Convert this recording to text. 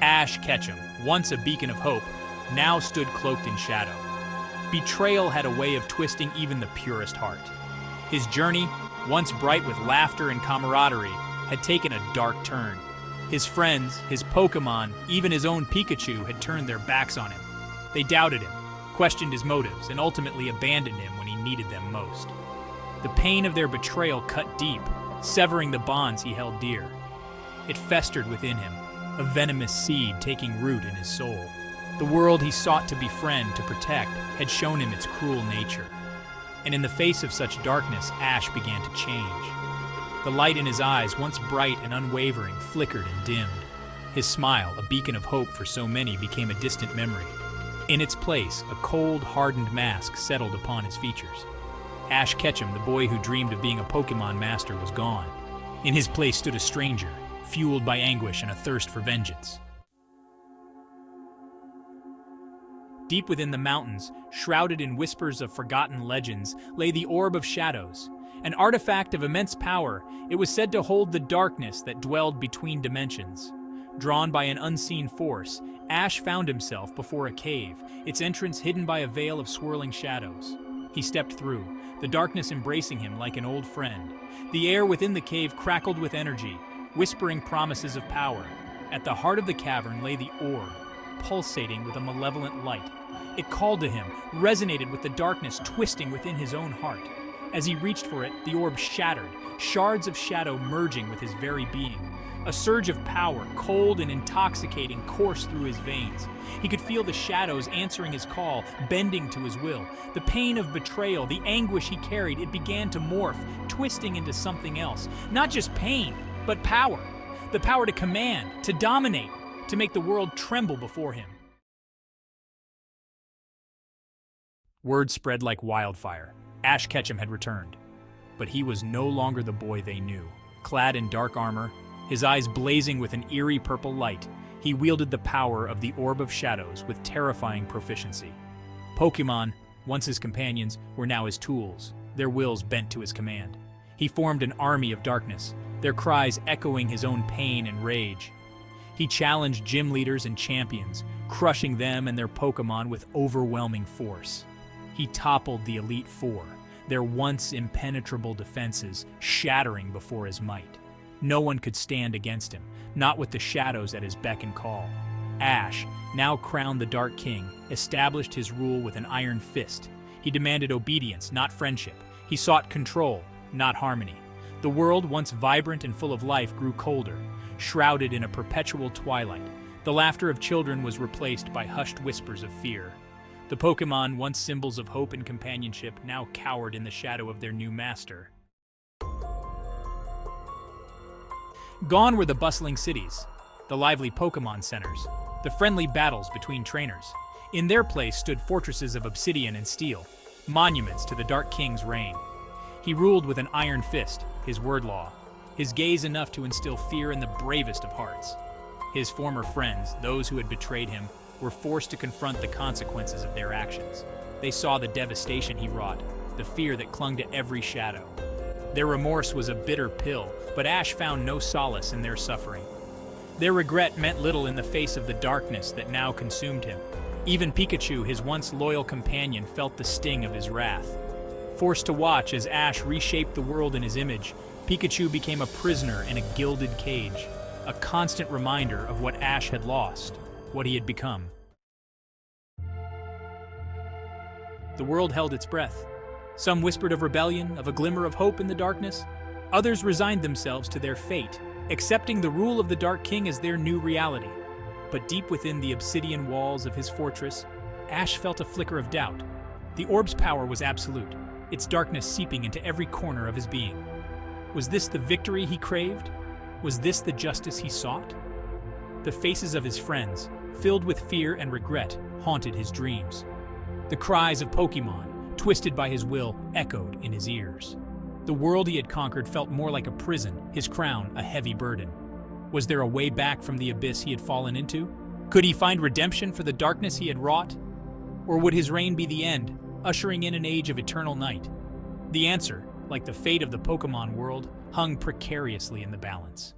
Ash Ketchum, once a beacon of hope, now stood cloaked in shadow. Betrayal had a way of twisting even the purest heart. His journey, once bright with laughter and camaraderie, had taken a dark turn. His friends, his Pokémon, even his own Pikachu had turned their backs on him. They doubted him, questioned his motives, and ultimately abandoned him when he needed them most. The pain of their betrayal cut deep, severing the bonds he held dear. It festered within him, a venomous seed taking root in his soul. The world he sought to befriend, to protect, had shown him its cruel nature. And in the face of such darkness, Ash began to change. The light in his eyes, once bright and unwavering, flickered and dimmed. His smile, a beacon of hope for so many, became a distant memory. In its place, a cold, hardened mask settled upon his features. Ash Ketchum, the boy who dreamed of being a Pokémon master, was gone. In his place stood a stranger, fueled by anguish and a thirst for vengeance. Deep within the mountains, shrouded in whispers of forgotten legends, lay the Orb of Shadows. An artifact of immense power, it was said to hold the darkness that dwelled between dimensions. Drawn by an unseen force, Ash found himself before a cave, its entrance hidden by a veil of swirling shadows. He stepped through, the darkness embracing him like an old friend. The air within the cave crackled with energy, whispering promises of power. At the heart of the cavern lay the orb, pulsating with a malevolent light. It called to him, resonated with the darkness twisting within his own heart. As he reached for it, the orb shattered, shards of shadow merging with his very being. A surge of power, cold and intoxicating, coursed through his veins. He could feel the shadows answering his call, bending to his will. The pain of betrayal, the anguish he carried, it began to morph, twisting into something else. Not just pain, but power. The power to command, to dominate, to make the world tremble before him. Word spread like wildfire. Ash Ketchum had returned. But he was no longer the boy they knew. Clad in dark armor, his eyes blazing with an eerie purple light, he wielded the power of the Orb of Shadows with terrifying proficiency. Pokémon, once his companions, were now his tools, their wills bent to his command. He formed an army of darkness, their cries echoing his own pain and rage. He challenged gym leaders and champions, crushing them and their Pokémon with overwhelming force. He toppled the Elite Four, their once impenetrable defenses shattering before his might. No one could stand against him, not with the shadows at his beck and call. Ash, now crowned the Dark King, established his rule with an iron fist. He demanded obedience, not friendship. He sought control, not harmony. The world, once vibrant and full of life, grew colder, shrouded in a perpetual twilight. The laughter of children was replaced by hushed whispers of fear. The Pokémon, once symbols of hope and companionship, now cowered in the shadow of their new master. Gone were the bustling cities, the lively Pokémon centers, the friendly battles between trainers. In their place stood fortresses of obsidian and steel, monuments to the Dark King's reign. He ruled with an iron fist, his word law, his gaze enough to instill fear in the bravest of hearts. His former friends, those who had betrayed him, were forced to confront the consequences of their actions. They saw the devastation he wrought, the fear that clung to every shadow. Their remorse was a bitter pill, but Ash found no solace in their suffering. Their regret meant little in the face of the darkness that now consumed him. Even Pikachu, his once loyal companion, felt the sting of his wrath. Forced to watch as Ash reshaped the world in his image, Pikachu became a prisoner in a gilded cage, a constant reminder of what Ash had lost, what he had become. The world held its breath. Some whispered of rebellion, of a glimmer of hope in the darkness. Others resigned themselves to their fate, accepting the rule of the Dark King as their new reality. But deep within the obsidian walls of his fortress, Ash felt a flicker of doubt. The orb's power was absolute, its darkness seeping into every corner of his being. Was this the victory he craved? Was this the justice he sought? The faces of his friends, filled with fear and regret, haunted his dreams. The cries of Pokémon, twisted by his will, echoed in his ears. The world he had conquered felt more like a prison, his crown a heavy burden. Was there a way back from the abyss he had fallen into? Could he find redemption for the darkness he had wrought? Or would his reign be the end, ushering in an age of eternal night? The answer, like the fate of the Pokémon world, hung precariously in the balance.